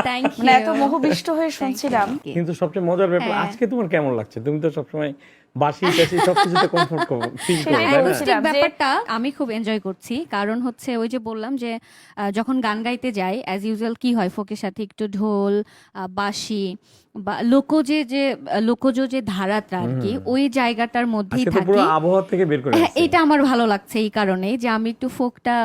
Thank you. মানে এত মোহবিষ্ট হয়ে শুনছিলাম। কিন্তু সবচেয়ে মজার ব্যাপার আজকে তোমার কেমন লাগছে? তুমি তো সবসময় বাসি টাসি সবকিছুতে কমফোর্ট ফিল করো, তাই না? অ্যাকোস্টিক ব্যাপারটা আমি খুব এনজয় করছি, কারণ হচ্ছে ওই যে বললাম যে যখন গান গাইতে যাই অ্যাজ ইউজুয়াল কি হয়, ফোকের সাথে একটু ঢোল, বাঁশি বা লোকজ যে ধারাটা আর কি, ওই জায়গাটার মধ্যেই আজকে তো পুরো থাকি। আবহাওয়া থেকে বের করে হ্যাঁ, আনছে। এটা আমার ভালো লাগছে এই কারণে যে আমি একটু ফোকটা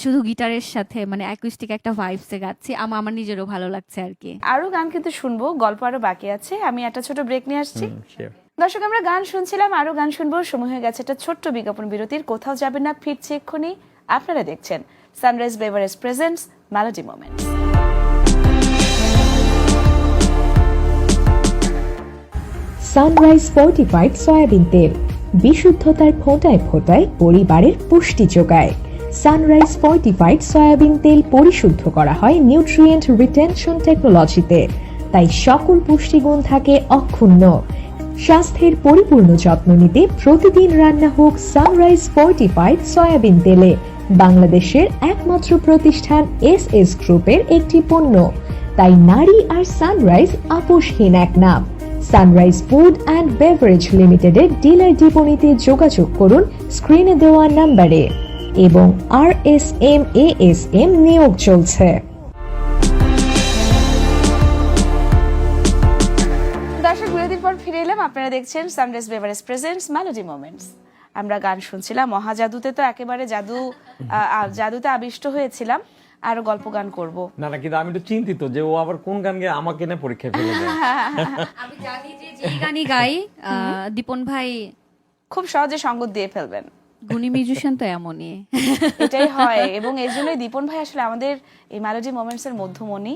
শুধু গিটারের সাথে মানে অ্যাকুস্টিক একটা ভাইবসে গাচ্ছি, আমার নিজেরও ভালো লাগছে আর কি। আরো গান কিন্তু শুনবো, গল্প আরো বাকি আছে। আমি একটা ছোট ব্রেক নিয়ে আসছি। Sure. দর্শক, আমরা গান শুনছিলাম, আরো গান শুনবো। সময় হয়ে গেছে একটা ছোট্ট বিজ্ঞাপন বিরতির। কোথাও যাবেন না, ফিরছে এক্ষুনি। আপনারা দেখছেন sunrise beverage presents melody moment. Sunrise fortified soybean তেল বিশুদ্ধতার ফোঁটায় ফোঁটায় পরিবারের পুষ্টি যোগায়। সানরাইজ ফোর্টিফাইড সয়াবিন তেল পরিশুদ্ধ করা হয় নিউট্রিয়েন্ট রিটেনশন টেকনোলজিতে, তাই সকল পুষ্টিগুণ থাকে অক্ষুণ্ণ। স্বাস্থ্যের পরিপূর্ণ যত্ন নিতে প্রতিদিন রান্না হোক সানরাইজ ফোর্টিফাইড সয়াবিন তেলে। বাংলাদেশের একমাত্র প্রতিষ্ঠান এস গ্রুপের একটি পণ্য, তাই নারী আর সানরাইজ আপোষহীন এক নাম। সানরাইজ ফুড অ্যান্ড বেভারেজ লিমিটেডের ডিলার ডিপোনিতে যোগাযোগ করুন স্ক্রিনে দেওয়া নাম্বারে, এবং RSM-ASM নিয়োগ চলছে। দর্শক, বিরতির পর ফিরে এলাম। আপনারা দেখছেন sunrise beverage presents melody moments. আমরা গান শুনছিলাম। মহাজাদুতে তো একেবারে জাদুতে আবিষ্ট হয়েছিলাম। আরো গল্প গান করব। না না, কিন্তু আমি তো চিন্তিত যে ও আবার কোন গান গেয়ে আমাকে না পরীক্ষায় ফেলে দেয়। আমি জানি যে গানই গাই দীপন ভাই খুব সহজে সঙ্গত দিয়ে ফেলবেন। গুণী মিউজিশিয়ান তো এমনই। এটাই হয়, এবং এর জন্যই দীপন ভাই আসলে আমাদের এই মেলোডি মোমেন্টস এর মধ্যমণি।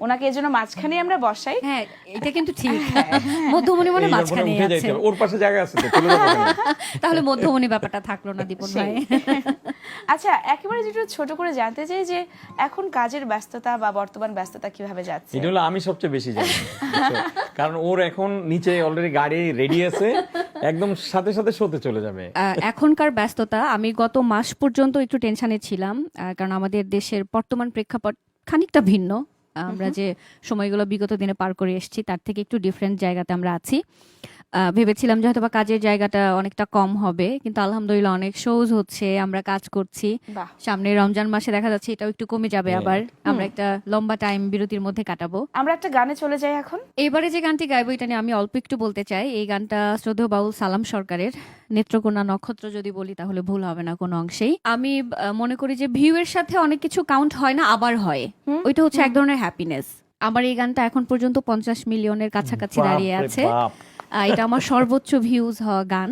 ওনাকে এর জন্য মাঝখানে আমরা বসাই। হ্যাঁ, এটা কিন্তু ঠিক। মধ্যমণি মানে মাঝখানে উঠে যাইতে আছে, হবে। ওর পাশে জায়গা আছে তো, চলে যাবো কেন? তাহলে মধ্যমণি ব্যাপারটা থাকলো না দীপন ভাই। আচ্ছা, একেবারে যেটা ছোট করে জানতে চাই যে এখন কাজের ব্যস্ততা বা বর্তমান ব্যস্ততা কিভাবে যাচ্ছে? এটা হলো আমি সবচেয়ে বেশি জানি, কারণ ওর এখন নিচে অলরেডি গাড়ি রেডি আছে, একদম সাথে সাথে শোতে চলে যাবে। এখনকার ব্যস্ততা, আমি গত মাস পর্যন্ত একটু টেনশনে ছিলাম, কারণ আমাদের দেশের বর্তমান প্রেক্ষাপট খানিকটা ভিন্ন। আমরা যে সময়গুলো বিগত দিনে পার করে এসেছি তার থেকে একটু ডিফারেন্ট জায়গাতে আমরা আছি। ভেবেছিলাম যে হয়তো বা কাজের জায়গাটা অনেকটা কম হবে, কিন্তু আলহামদুলিল্লাহ অনেক শোজ হচ্ছে, আমরা কাজ করছি। সামনে রমজান মাসে দেখা যাচ্ছে এটাও একটু কমে যাবে, আবার আমরা একটা লম্বা টাইম বিরতির মধ্যে কাটাবো। আমরা একটা গানে চলে যাই এখন। এবারে যে গানটি গাইবো এটা নিয়ে আমি অল্প একটু বলতে চাই। এই গানটা শ্রদ্ধেয় বাউল সালাম সরকারের নেত্রকোনা নক্ষত্র যদি বলি তাহলে ভুল হবে না কোনো অংশেই। আমি মনে করি যে ভিউ এর সাথে অনেক কিছু কাউন্ট হয় না, আবার হয়, ওইটা হচ্ছে এক ধরনের হ্যাপিনেস। আমার এই গানটা এখন পর্যন্ত 50 মিলিয়নের কাছাকাছি দাঁড়িয়ে আছে। এটা আমার সর্বোচ্চ ভিউজ হওয়া গান।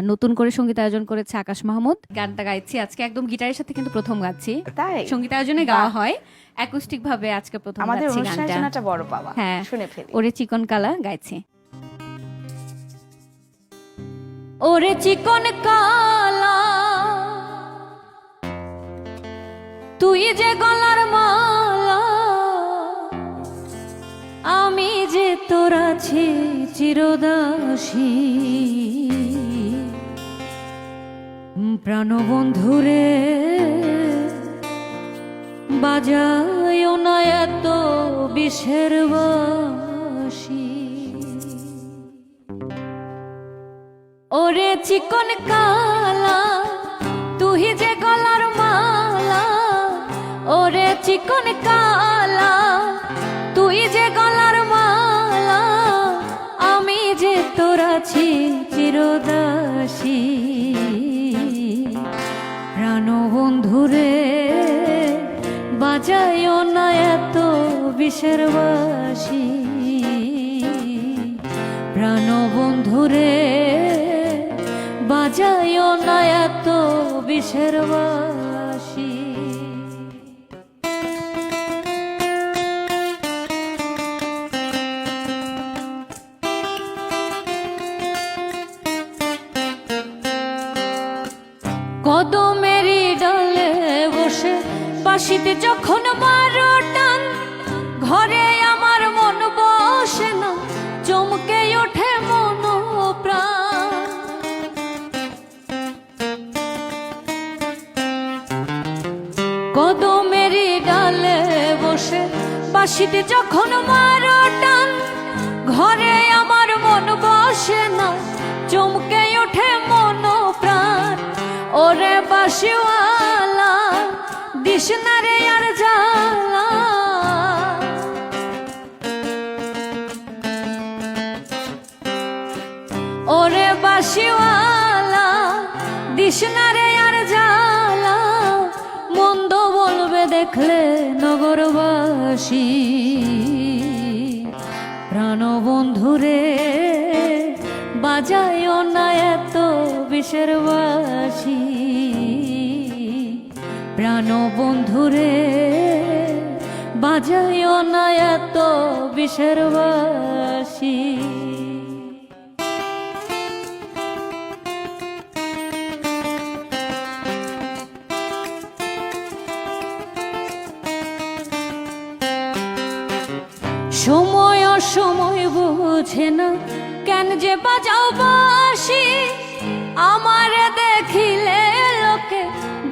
নতুন করে সঙ্গীত আয়োজন করেছে আকাশ মাহমুদ। গানটা গাইছি আজকে একদম গিটারের সাথে, কিন্তু প্রথম গাচ্ছি। তাই সঙ্গীত আয়োজনে গাওয়া হয়, অ্যাকুস্টিক ভাবে আজকে প্রথম আমাদের গাচ্ছি অনুষ্ঠানের গানটা। জন্য একটা বড় পাওয়া। হ্যাঁ, শুনে ফেলি। ওরে চিকন কালা গাইছি। ওরে চিকন কালা তুই যে গলার মালা, আমি যে তোর আছি চিরদাসী। প্রাণবন্ধুরে বাজায় না এত বিষের বাঁশি। ওরে চিকন কালা তুই যে গলার মালা, ওরে চিকন কালা তুই যে গলার মালা, আমি যে তোর আছি চিরদাসী। প্রাণবন্ধুরে বাজায় না এত বিষের বাঁশি। প্রাণবন্ধুরে বাজায় না এত বিষের বাঁশি। কদমেরি ডালে বসে বাঁশিতে যখন মারো টান, ঘরে আমার মন বসে না, চমকে ওঠে মন প্রাণ। কদমেরি ডালে বসে বাঁশিতে ছুটি যখন মারো টান, ঘরে আমার মন বসে না, চমকে ওঠে মন প্রাণ। ওরে বাঁশিওয়ালা দিস না রে আর জ্বালা, ওরে বাঁশিওয়ালা দিস না রে আর জ্বালা, মন্দ বলবে দেখলে নগরবাসী। প্রাণবন্ধুরে বাজায়ও না এত বিষের বাঁশি, প্রাণবন্ধুরে বাজায়ও না এত বিষের বাঁশি। সময় অসময় বুঝে না কেন যে বাজাও বাঁশি, আমারে দেখিলে লোকে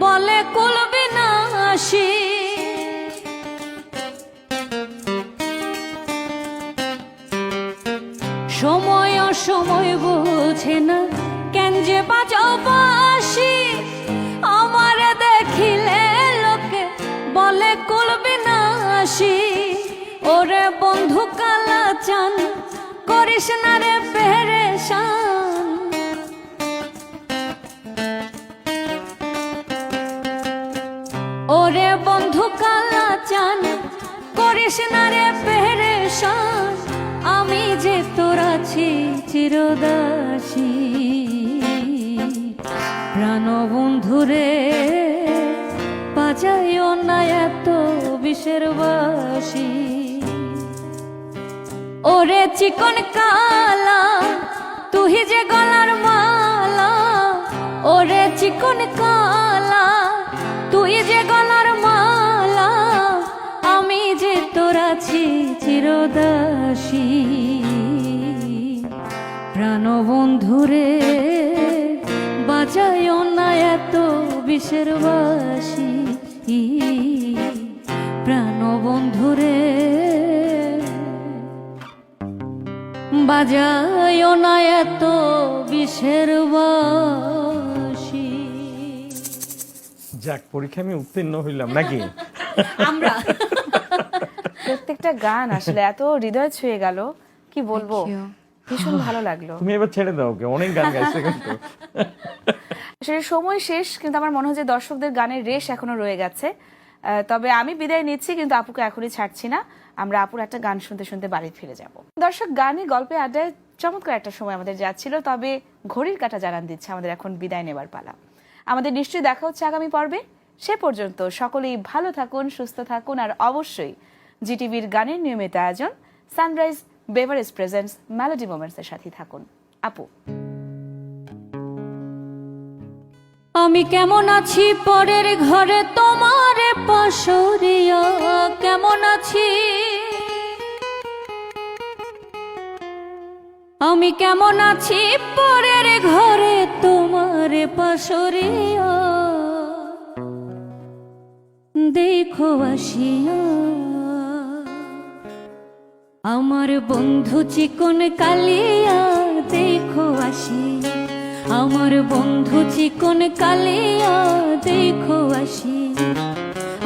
বলে কুল বিনাশী। সময় অসময় বুঝে না কেন যে বাজাও বাঁশি, আমারে দেখিলে লোকে বলে কুল বিনাশী। ওরে বন্ধু কালা চান করিস না রে পেরেশান, ওরে বন্ধু কালা চান করিস না রে পেরেশান। আমি যে তোর আছি চিরদাসী, প্রাণবন্ধুরে বাজাইও না এত বিষের বাঁশি। ওরে চিকন কালা তুই যে গলার মালা, ওরে চিকন কালা তুই যে গলার মালা, আমি যে তোর আছি চিরদাসী। প্রাণবন্ধুরে বাজায়ও না এত বিষের বাঁশি, প্রাণবন্ধুরে বাজায়ও না এত বিষের বাঁশি। যাক, পরীক্ষা আমি উত্তীর্ণ হইলাম নাকি? আমরা প্রত্যেকটা গান আসলে এত হৃদয় ছুঁয়ে গেল, কি বলবো, ভীষণ ভালো লাগলো। তুমি এবার ছেড়ে দাও, ওকে অনেক গান গাইছে কিন্তু। আসলে সময় শেষ, কিন্তু আমার মনে হয় যে দর্শকদের গানের রেশ এখনো রয়ে গেছে। তবে আমি বিদায় নিচ্ছি, কিন্তু আপুকে এখনই ছাড়ছি না। আমরা আপুর একটা গান শুনতে শুনতে বাড়ি ফিরে যাব। দর্শক, গানে গল্পে আড্ডায় চমৎকার একটা সময় আমাদের যাচ্ছিল, তবে ঘড়ির কাঁটা জানান দিচ্ছে আমাদের এখন বিদায় নেবার পালা। আমাদের নিশ্চয়ই দেখা হচ্ছে আগামী পর্বে। সে পর্যন্ত সকলেই ভালো থাকুন, সুস্থ থাকুন, আর অবশ্যই জিটিভির গানের নিয়মিত আয়োজন sunrise beverage presents melody moments এর সাথে থাকুন। আপু, আমি কেমন আছি পরের ঘরে তোমার পাশরিয়া, কেমন আছি আমি কেমন আছি পরের ঘরে তোমার পাশরিয়া, দেখো আসিয়া আমার বন্ধু চিকন কালিয়া, দেখো আসিয়া আমার বন্ধু চিকন কালিয়া, দেখো আসি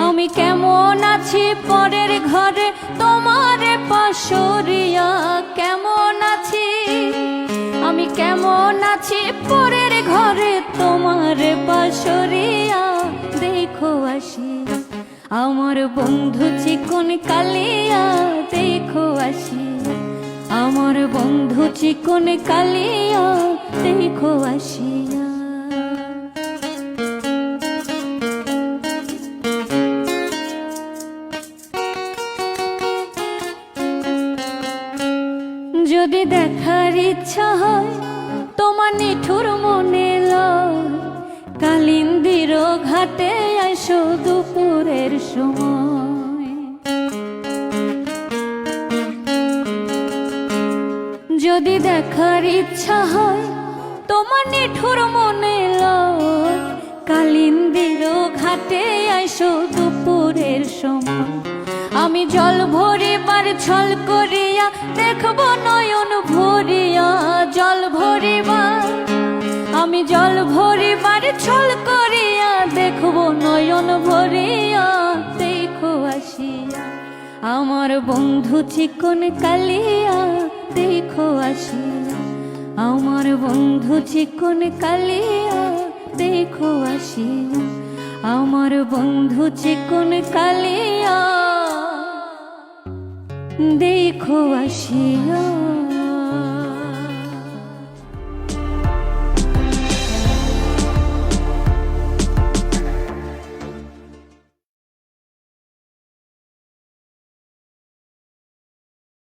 আমি কেমন আছি পরের ঘরে তোমার পাশরিয়া, কেমন আছি আমি কেমন আছি পরের ঘরে তোমার পাশরিয়া, দেখো আসি আমার বন্ধু চিকন কালিয়া, দেখো আসি আমার বন্ধু চিকন কালিয়া, দেখো আসিয়া। যদি দেখার ইচ্ছা হয় তোমার নিঠুর মনে লয়, কালিন্দির ঘাটে আইসো দুপুরের সময়, যদি দেখার ইচ্ছা হয় তোমার নিঠুর মনে লয়, কালিন্দির ঘাটে আইসো দুপুরের সময়, আমি জল ভরিবার ছল করিয়া দেখব নয়ন ভরিয়া, জল ভরিবার আমি জল ভরিবার ছল করিয়া দেখব নয়ন ভরিয়া, দেখো আসিয়া আমার বন্ধু চিকন কালিয়া, দেখো আসিয়া আমার বন্ধু চিকন কালিয়া, দেখো আসিয়া আমার বন্ধু চিকন কালিয়া, দেখো আসিয়া।